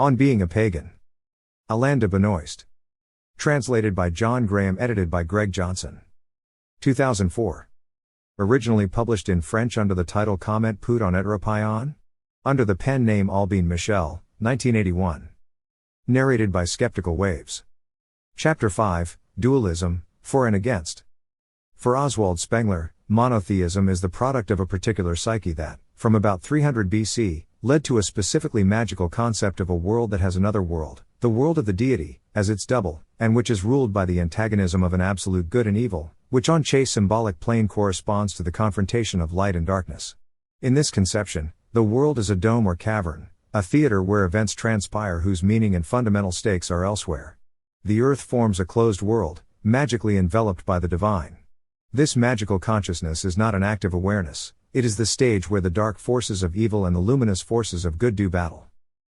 On Being a Pagan. Alain de Benoist. Translated by John Graham, edited by Greg Johnson. 2004. Originally published in French under the title Comment peut-on étre paien? Under the pen name Albin Michel, 1981. Narrated by Skeptical Waves. Chapter 5, Dualism, For and Against. For Oswald Spengler, monotheism is the product of a particular psyche that, from about 300 BC, led to a specifically magical concept of a world that has another world, the world of the deity, as its double, and which is ruled by the antagonism of an absolute good and evil, which on Che's symbolic plane corresponds to the confrontation of light and darkness. In this conception, the world is a dome or cavern, a theater where events transpire whose meaning and fundamental stakes are elsewhere. The earth forms a closed world, magically enveloped by the divine. This magical consciousness is not an active awareness, it is the stage where the dark forces of evil and the luminous forces of good do battle.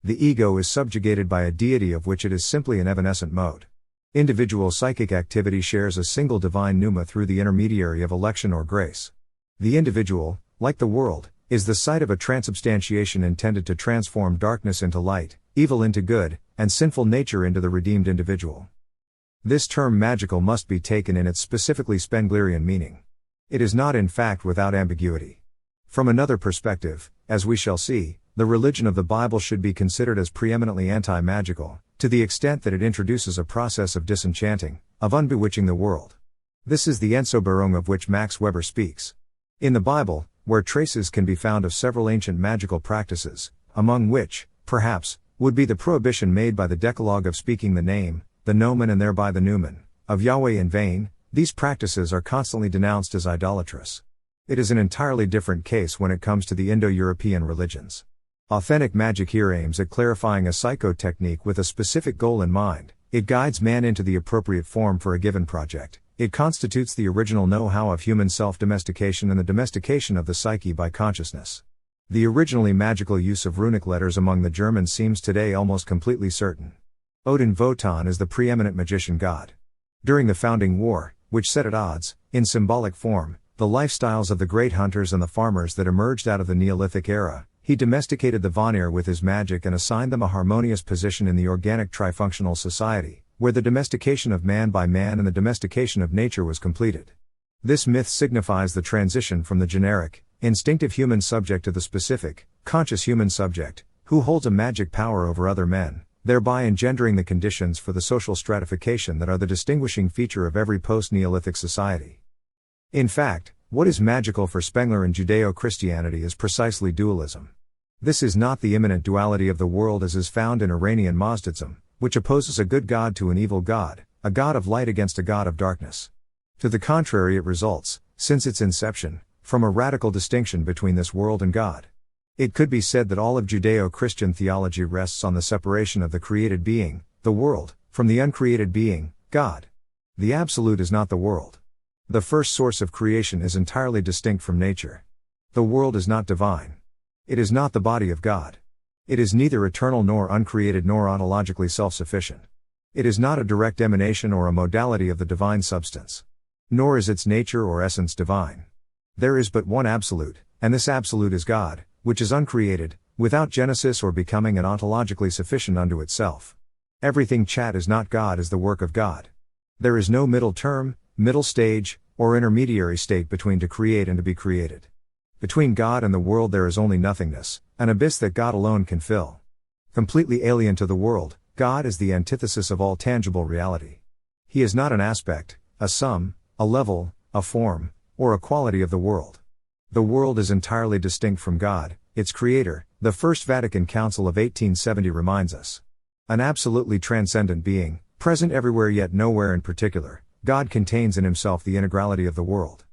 The ego is subjugated by a deity of which it is simply an evanescent mode. Individual psychic activity shares a single divine pneuma through the intermediary of election or grace. The individual, like the world, is the site of a transubstantiation intended to transform darkness into light, evil into good, and sinful nature into the redeemed individual. This term magical must be taken in its specifically Spenglerian meaning. It is not in fact without ambiguity. From another perspective, as we shall see, the religion of the Bible should be considered as preeminently anti-magical, to the extent that it introduces a process of disenchanting, of unbewitching the world. This is the Entzuberung of which Max Weber speaks. In the Bible, where traces can be found of several ancient magical practices, among which, perhaps, would be the prohibition made by the Decalogue of speaking the name, the nomen and thereby the numen, of Yahweh in vain, these practices are constantly denounced as idolatrous. It is an entirely different case when it comes to the Indo-European religions. Authentic magic here aims at clarifying a psychotechnique with a specific goal in mind. It guides man into the appropriate form for a given project. It constitutes the original know-how of human self-domestication and the domestication of the psyche by consciousness. The originally magical use of runic letters among the Germans seems today almost completely certain. Odin Wotan is the preeminent magician god. During the Founding War, which set at odds, in symbolic form, the lifestyles of the great hunters and the farmers that emerged out of the Neolithic era, he domesticated the Vanir with his magic and assigned them a harmonious position in the organic trifunctional society, where the domestication of man by man and the domestication of nature was completed. This myth signifies the transition from the generic, instinctive human subject to the specific, conscious human subject, who holds a magic power over other men, thereby engendering the conditions for the social stratification that are the distinguishing feature of every post-Neolithic society. In fact, what is magical for Spengler and Judeo-Christianity is precisely dualism. This is not the immanent duality of the world as is found in Iranian Mazdism, which opposes a good god to an evil god, a god of light against a god of darkness. To the contrary, it results, since its inception, from a radical distinction between this world and God. It could be said that all of Judeo-Christian theology rests on the separation of the created being, the world, from the uncreated being, God. The absolute is not the world. The first source of creation is entirely distinct from nature. The world is not divine. It is not the body of God. It is neither eternal nor uncreated nor ontologically self-sufficient. It is not a direct emanation or a modality of the divine substance. Nor is its nature or essence divine. There is but one absolute, and this absolute is God, which is uncreated, without genesis or becoming and ontologically sufficient unto itself. Everything chat is not God is the work of God. There is no middle term, middle stage, or intermediary state between to create and to be created. Between God and the world there is only nothingness, an abyss that God alone can fill. Completely alien to the world, God is the antithesis of all tangible reality. He is not an aspect, a sum, a level, a form, or a quality of the world. The world is entirely distinct from God, its creator, the First Vatican Council of 1870 reminds us. An absolutely transcendent being, present everywhere yet nowhere in particular, God contains in himself the integrality of the world.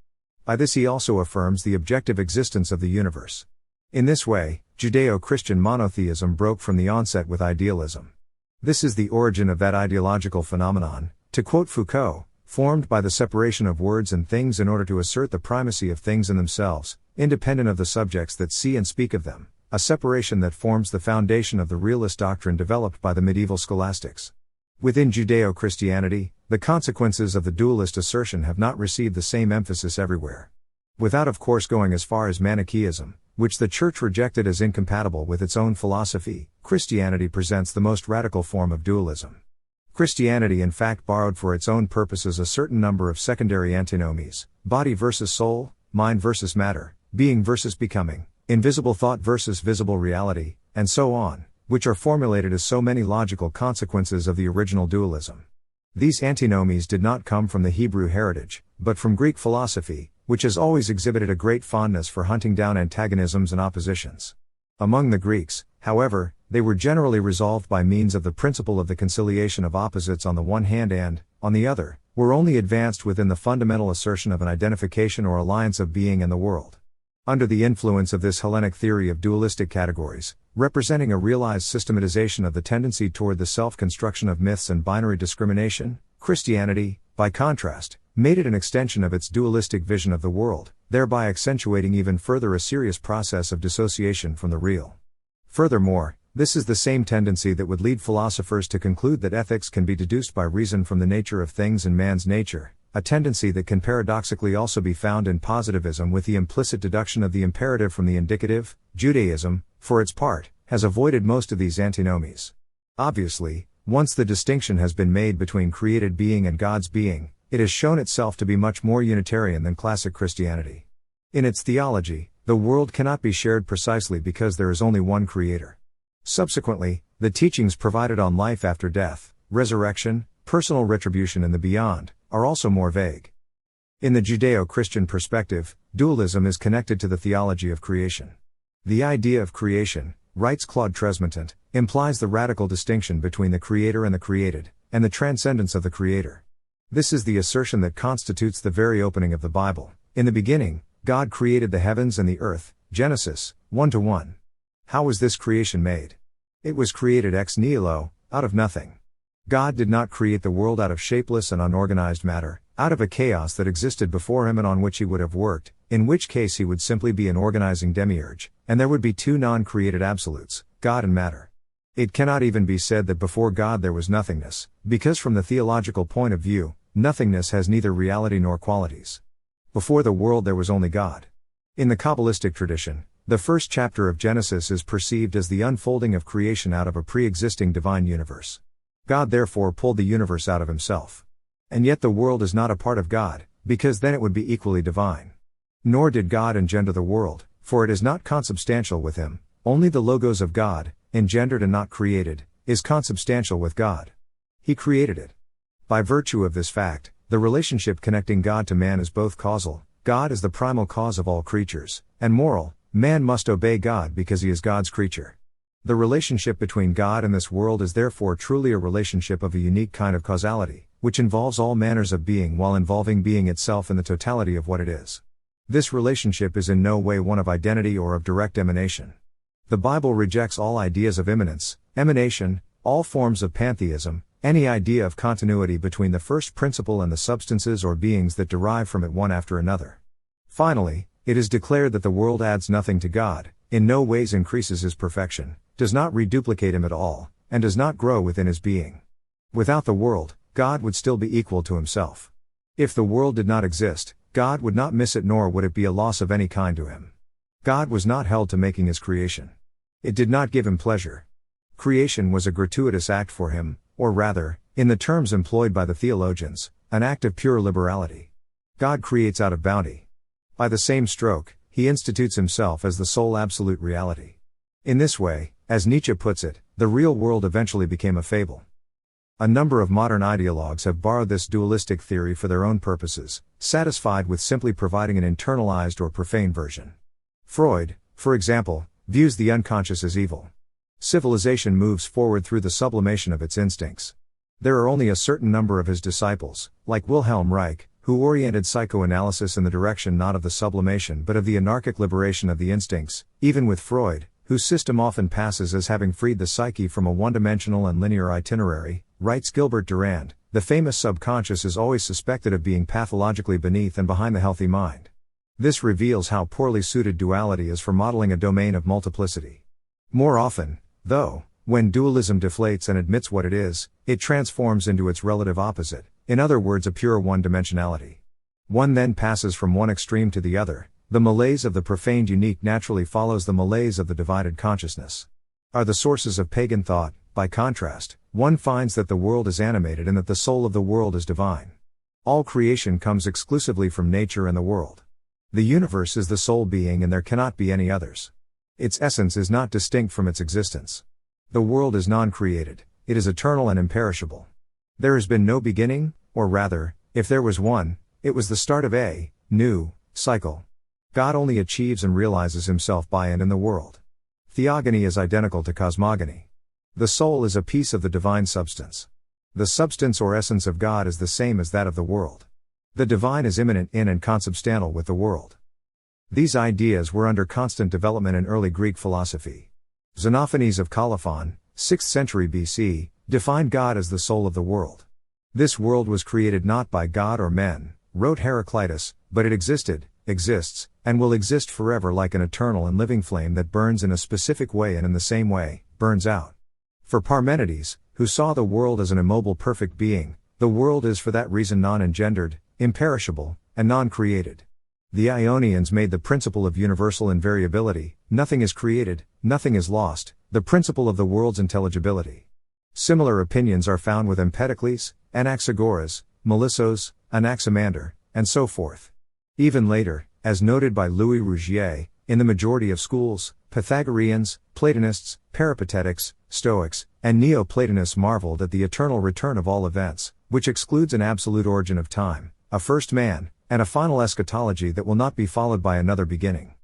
By this he also affirms the objective existence of the universe. In this way, Judeo-Christian monotheism broke from the onset with idealism. This is the origin of that ideological phenomenon, to quote Foucault, formed by the separation of words and things in order to assert the primacy of things in themselves, independent of the subjects that see and speak of them, a separation that forms the foundation of the realist doctrine developed by the medieval scholastics. Within Judeo-Christianity, the consequences of the dualist assertion have not received the same emphasis everywhere. Without of course going as far as Manichaeism, which the Church rejected as incompatible with its own philosophy, Christianity presents the most radical form of dualism. Christianity in fact borrowed for its own purposes a certain number of secondary antinomies: body versus soul, mind versus matter, being versus becoming, invisible thought versus visible reality, and so on, which are formulated as so many logical consequences of the original dualism. These antinomies did not come from the Hebrew heritage, but from Greek philosophy, which has always exhibited a great fondness for hunting down antagonisms and oppositions. Among the Greeks, however, they were generally resolved by means of the principle of the conciliation of opposites on the one hand and, on the other, were only advanced within the fundamental assertion of an identification or alliance of being and the world. Under the influence of this Hellenic theory of dualistic categories, representing a realized systematization of the tendency toward the self-construction of myths and binary discrimination, Christianity, by contrast, made it an extension of its dualistic vision of the world, thereby accentuating even further a serious process of dissociation from the real. Furthermore, this is the same tendency that would lead philosophers to conclude that ethics can be deduced by reason from the nature of things and man's nature, a tendency that can paradoxically also be found in positivism with the implicit deduction of the imperative from the indicative. Judaism, for its part, has avoided most of these antinomies. Obviously, once the distinction has been made between created being and God's being, it has shown itself to be much more Unitarian than classic Christianity. In its theology, the world cannot be shared precisely because there is only one Creator. Subsequently, the teachings provided on life after death, resurrection, personal retribution and the beyond, are also more vague. In the Judeo-Christian perspective, dualism is connected to the theology of creation. The idea of creation, writes Claude Tresmontant, implies the radical distinction between the Creator and the created, and the transcendence of the Creator. This is the assertion that constitutes the very opening of the Bible. In the beginning, God created the heavens and the earth, Genesis 1:1. How was this creation made? It was created ex nihilo, out of nothing. God did not create the world out of shapeless and unorganized matter, out of a chaos that existed before him and on which he would have worked, in which case he would simply be an organizing demiurge, and there would be two non-created absolutes, God and matter. It cannot even be said that before God there was nothingness, because from the theological point of view, nothingness has neither reality nor qualities. Before the world there was only God. In the Kabbalistic tradition, the first chapter of Genesis is perceived as the unfolding of creation out of a pre-existing divine universe. God therefore pulled the universe out of himself. And yet the world is not a part of God, because then it would be equally divine. Nor did God engender the world, for it is not consubstantial with him, only the logos of God, engendered and not created, is consubstantial with God. He created it. By virtue of this fact, the relationship connecting God to man is both causal, God is the primal cause of all creatures, and moral, man must obey God because he is God's creature. The relationship between God and this world is therefore truly a relationship of a unique kind of causality, which involves all manners of being while involving being itself in the totality of what it is. This relationship is in no way one of identity or of direct emanation. The Bible rejects all ideas of immanence, emanation, all forms of pantheism, any idea of continuity between the first principle and the substances or beings that derive from it one after another. Finally, it is declared that the world adds nothing to God, in no ways increases his perfection, does not reduplicate him at all, and does not grow within his being. Without the world, God would still be equal to himself. If the world did not exist, God would not miss it nor would it be a loss of any kind to him. God was not held to making his creation. It did not give him pleasure. Creation was a gratuitous act for him, or rather, in the terms employed by the theologians, an act of pure liberality. God creates out of bounty. By the same stroke, he institutes himself as the sole absolute reality. In this way, as Nietzsche puts it, the real world eventually became a fable. A number of modern ideologues have borrowed this dualistic theory for their own purposes, satisfied with simply providing an internalized or profane version. Freud, for example, views the unconscious as evil. Civilization moves forward through the sublimation of its instincts. There are only a certain number of his disciples, like Wilhelm Reich, who oriented psychoanalysis in the direction not of the sublimation but of the anarchic liberation of the instincts, even with Freud, whose system often passes as having freed the psyche from a one-dimensional and linear itinerary, writes Gilbert Durand, the famous subconscious is always suspected of being pathologically beneath and behind the healthy mind. This reveals how poorly suited duality is for modeling a domain of multiplicity. More often, though, when dualism deflates and admits what it is, it transforms into its relative opposite, in other words a pure one-dimensionality. One then passes from one extreme to the other, the malaise of the profaned unique naturally follows the malaise of the divided consciousness. Are the sources of pagan thought. By contrast, one finds that the world is animated and that the soul of the world is divine. All creation comes exclusively from nature and the world. The universe is the sole being and there cannot be any others. Its essence is not distinct from its existence. The world is non-created, it is eternal and imperishable. There has been no beginning, or rather, if there was one, it was the start of a new cycle. God only achieves and realizes himself by and in the world. Theogony is identical to cosmogony. The soul is a piece of the divine substance. The substance or essence of God is the same as that of the world. The divine is immanent in and consubstantial with the world. These ideas were under constant development in early Greek philosophy. Xenophanes of Colophon, 6th century BC, defined God as the soul of the world. This world was created not by God or men, wrote Heraclitus, but it existed, exists, and will exist forever like an eternal and living flame that burns in a specific way and in the same way, burns out. For Parmenides, who saw the world as an immobile perfect being, the world is for that reason non-engendered, imperishable, and non-created. The Ionians made the principle of universal invariability, nothing is created, nothing is lost, the principle of the world's intelligibility. Similar opinions are found with Empedocles, Anaxagoras, Melissos, Anaximander, and so forth. Even later, as noted by Louis Rougier, in the majority of schools, Pythagoreans, Platonists, Peripatetics, Stoics, and Neoplatonists marveled at the eternal return of all events, which excludes an absolute origin of time, a first man, and a final eschatology that will not be followed by another beginning.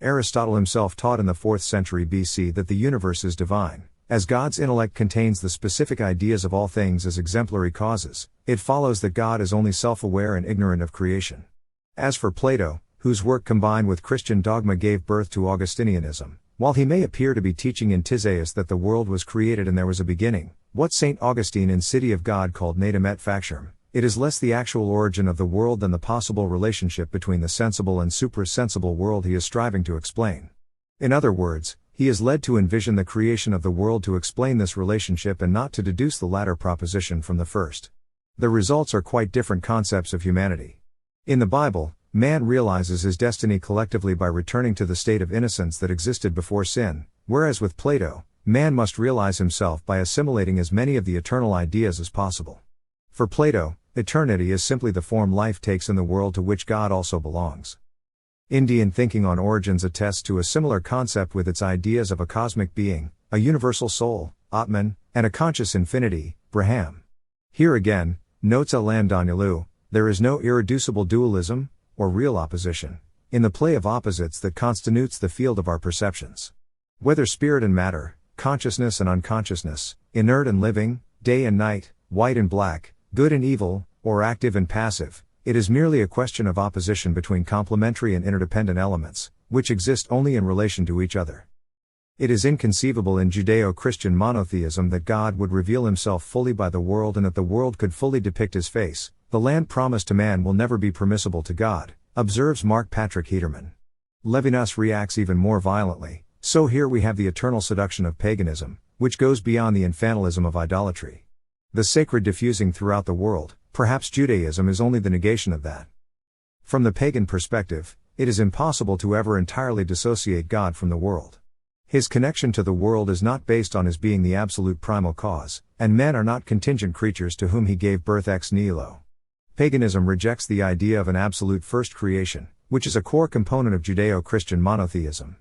Aristotle himself taught in the 4th century BC that the universe is divine. As God's intellect contains the specific ideas of all things as exemplary causes, it follows that God is only self-aware and ignorant of creation. As for Plato, whose work combined with Christian dogma gave birth to Augustinianism, while he may appear to be teaching in Tisaeus that the world was created and there was a beginning, what St. Augustine in City of God called natum et factum, it is less the actual origin of the world than the possible relationship between the sensible and suprasensible world he is striving to explain. In other words, he is led to envision the creation of the world to explain this relationship and not to deduce the latter proposition from the first. The results are quite different concepts of humanity. In the Bible, man realizes his destiny collectively by returning to the state of innocence that existed before sin, whereas with Plato, man must realize himself by assimilating as many of the eternal ideas as possible. For Plato, eternity is simply the form life takes in the world to which God also belongs. Indian thinking on origins attests to a similar concept with its ideas of a cosmic being, a universal soul, Atman, and a conscious infinity, Brahman. Here again, notes Alain de Benoist, there is no irreducible dualism, or real opposition, in the play of opposites that constitutes the field of our perceptions. Whether spirit and matter, consciousness and unconsciousness, inert and living, day and night, white and black, good and evil, or active and passive, it is merely a question of opposition between complementary and interdependent elements, which exist only in relation to each other. It is inconceivable in Judeo-Christian monotheism that God would reveal himself fully by the world and that the world could fully depict his face. The land promised to man will never be permissible to God, observes Mark Patrick Heterman. Levinas reacts even more violently, so here we have the eternal seduction of paganism, which goes beyond the infantilism of idolatry. The sacred diffusing throughout the world, perhaps Judaism is only the negation of that. From the pagan perspective, it is impossible to ever entirely dissociate God from the world. His connection to the world is not based on his being the absolute primal cause, and men are not contingent creatures to whom he gave birth ex nihilo. Paganism rejects the idea of an absolute first creation, which is a core component of Judeo-Christian monotheism.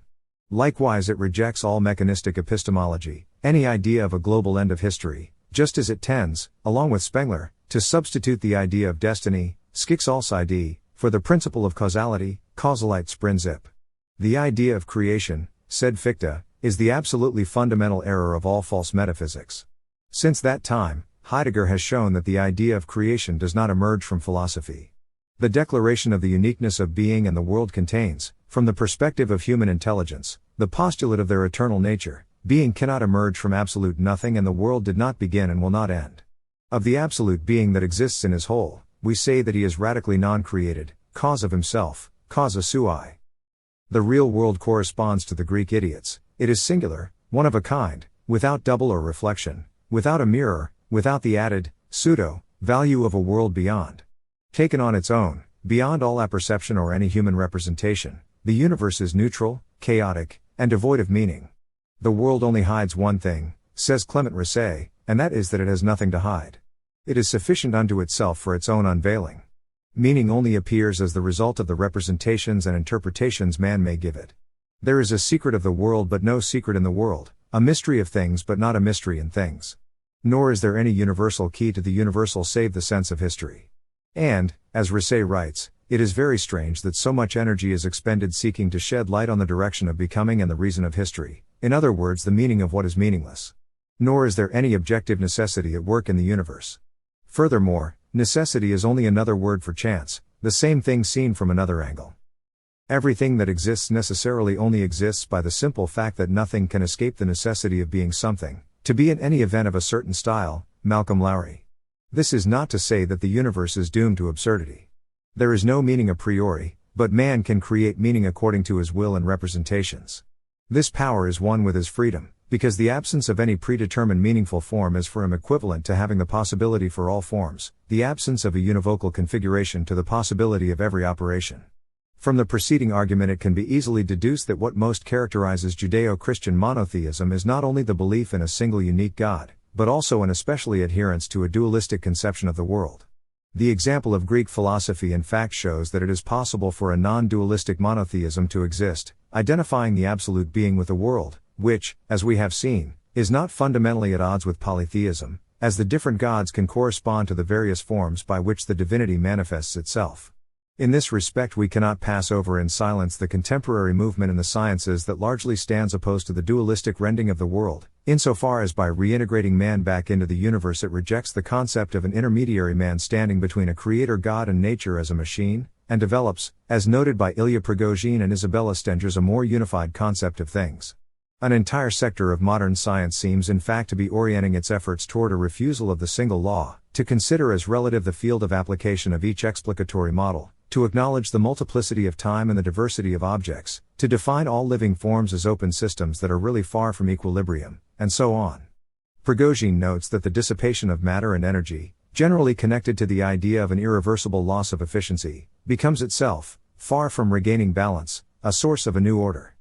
Likewise, it rejects all mechanistic epistemology, any idea of a global end of history, just as it tends, along with Spengler, to substitute the idea of destiny, Schicksalsidee, for the principle of causality, Causaliteitsprinzip. The idea of creation, said Fichte, is the absolutely fundamental error of all false metaphysics. Since that time, Heidegger has shown that the idea of creation does not emerge from philosophy. The declaration of the uniqueness of being and the world contains, from the perspective of human intelligence, the postulate of their eternal nature. Being cannot emerge from absolute nothing and the world did not begin and will not end. Of the absolute being that exists in his whole, we say that he is radically non-created, cause of himself, causa sui. The real world corresponds to the Greek idiots, it is singular, one of a kind, without double or reflection, without a mirror, without the added, value of a world beyond. Taken on its own, beyond all apperception or any human representation, the universe is neutral, chaotic, and devoid of meaning. The world only hides one thing, says Clement Risset, and that is that it has nothing to hide. It is sufficient unto itself for its own unveiling. Meaning only appears as the result of the representations and interpretations man may give it. There is a secret of the world but no secret in the world, a mystery of things but not a mystery in things. Nor is there any universal key to the universal save the sense of history. And, as Risset writes, it is very strange that so much energy is expended seeking to shed light on the direction of becoming and the reason of history, in other words the meaning of what is meaningless. Nor is there any objective necessity at work in the universe. Furthermore, necessity is only another word for chance, the same thing seen from another angle. Everything that exists necessarily only exists by the simple fact that nothing can escape the necessity of being something, to be in any event of a certain style, Malcolm Lowry. This is not to say that the universe is doomed to absurdity. There is no meaning a priori, but man can create meaning according to his will and representations. This power is one with his freedom, because the absence of any predetermined meaningful form is for him equivalent to having the possibility for all forms, the absence of a univocal configuration to the possibility of every operation. From the preceding argument it can be easily deduced that what most characterizes Judeo-Christian monotheism is not only the belief in a single unique God, but also and especially adherence to a dualistic conception of the world. The example of Greek philosophy in fact shows that it is possible for a non-dualistic monotheism to exist, identifying the absolute being with the world, which, as we have seen, is not fundamentally at odds with polytheism, as the different gods can correspond to the various forms by which the divinity manifests itself. In this respect we cannot pass over in silence the contemporary movement in the sciences that largely stands opposed to the dualistic rending of the world, insofar as by reintegrating man back into the universe it rejects the concept of an intermediary man standing between a creator God and nature as a machine, and develops, as noted by Ilya Prigogine and Isabella Stengers, a more unified concept of things. An entire sector of modern science seems in fact to be orienting its efforts toward a refusal of the single law, to consider as relative the field of application of each explicatory model, to acknowledge the multiplicity of time and the diversity of objects, to define all living forms as open systems that are really far from equilibrium, and so on. Prigogine notes that the dissipation of matter and energy, generally connected to the idea of an irreversible loss of efficiency, becomes itself, far from regaining balance, a source of a new order.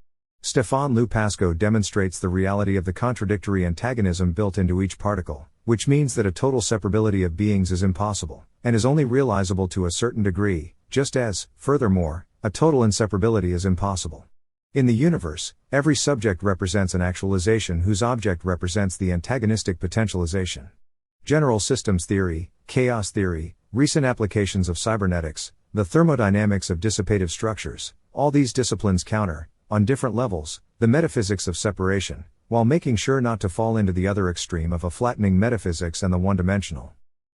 Stéphane Lupasco demonstrates the reality of the contradictory antagonism built into each particle, which means that a total separability of beings is impossible, and is only realizable to a certain degree, just as, furthermore, a total inseparability is impossible. In the universe, every subject represents an actualization whose object represents the antagonistic potentialization. General systems theory, chaos theory, recent applications of cybernetics, the thermodynamics of dissipative structures, all these disciplines counter, on different levels, the metaphysics of separation, while making sure not to fall into the other extreme of a flattening metaphysics and the one-dimensional.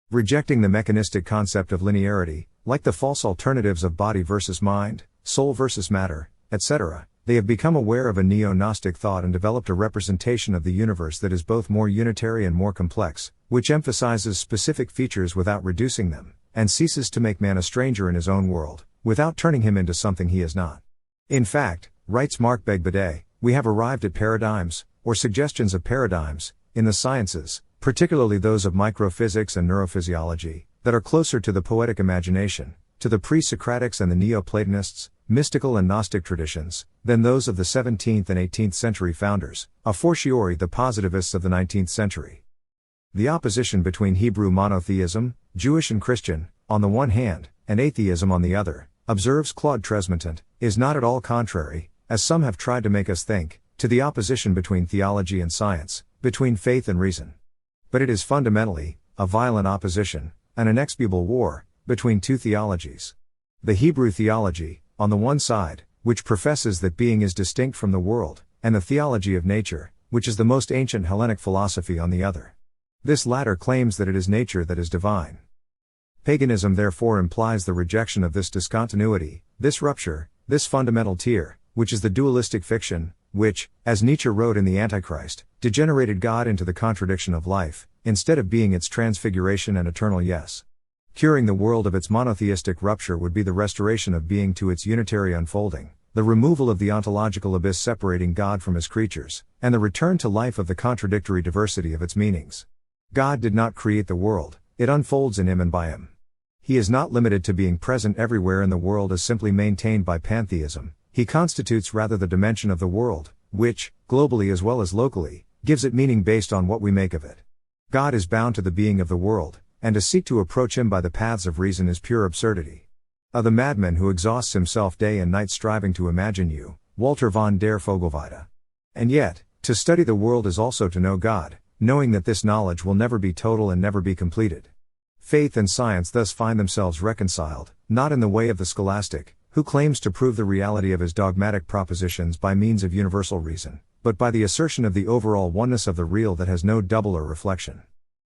Rejecting the mechanistic concept of linearity, like the false alternatives of body versus mind, soul versus matter, etc., they have become aware of a neo-Gnostic thought and developed a representation of the universe that is both more unitary and more complex, which emphasizes specific features without reducing them, and ceases to make man a stranger in his own world, without turning him into something he is not. In fact, writes Marc Begbidet, we have arrived at paradigms, or suggestions of paradigms, in the sciences, particularly those of microphysics and neurophysiology, that are closer to the poetic imagination, to the pre-Socratics and the Neoplatonists, mystical and Gnostic traditions, than those of the 17th and 18th century founders, a fortiori the positivists of the 19th century. The opposition between Hebrew monotheism, Jewish and Christian, on the one hand, and atheism on the other, observes Claude Tresmontant, is not at all contrary, as some have tried to make us think, to the opposition between theology and science, between faith and reason. But it is fundamentally a violent opposition, an inexpiable war, between two theologies. The Hebrew theology, on the one side, which professes that being is distinct from the world, and the theology of nature, which is the most ancient Hellenic philosophy, on the other. This latter claims that it is nature that is divine. Paganism therefore implies the rejection of this discontinuity, this rupture, this fundamental tier, which is the dualistic fiction, which, as Nietzsche wrote in The Antichrist, degenerated God into the contradiction of life, instead of being its transfiguration and eternal yes. Curing the world of its monotheistic rupture would be the restoration of being to its unitary unfolding, the removal of the ontological abyss separating God from his creatures, and the return to life of the contradictory diversity of its meanings. God did not create the world, it unfolds in him and by him. He is not limited to being present everywhere in the world as simply maintained by pantheism, He constitutes rather the dimension of the world, which, globally as well as locally, gives it meaning based on what we make of it. God is bound to the being of the world, and to seek to approach him by the paths of reason is pure absurdity. The madman who exhausts himself day and night striving to imagine you, Walter von der Vogelweide. And yet, to study the world is also to know God, knowing that this knowledge will never be total and never be completed. Faith and science thus find themselves reconciled, not in the way of the scholastic, who claims to prove the reality of his dogmatic propositions by means of universal reason, but by the assertion of the overall oneness of the real that has no double or reflection.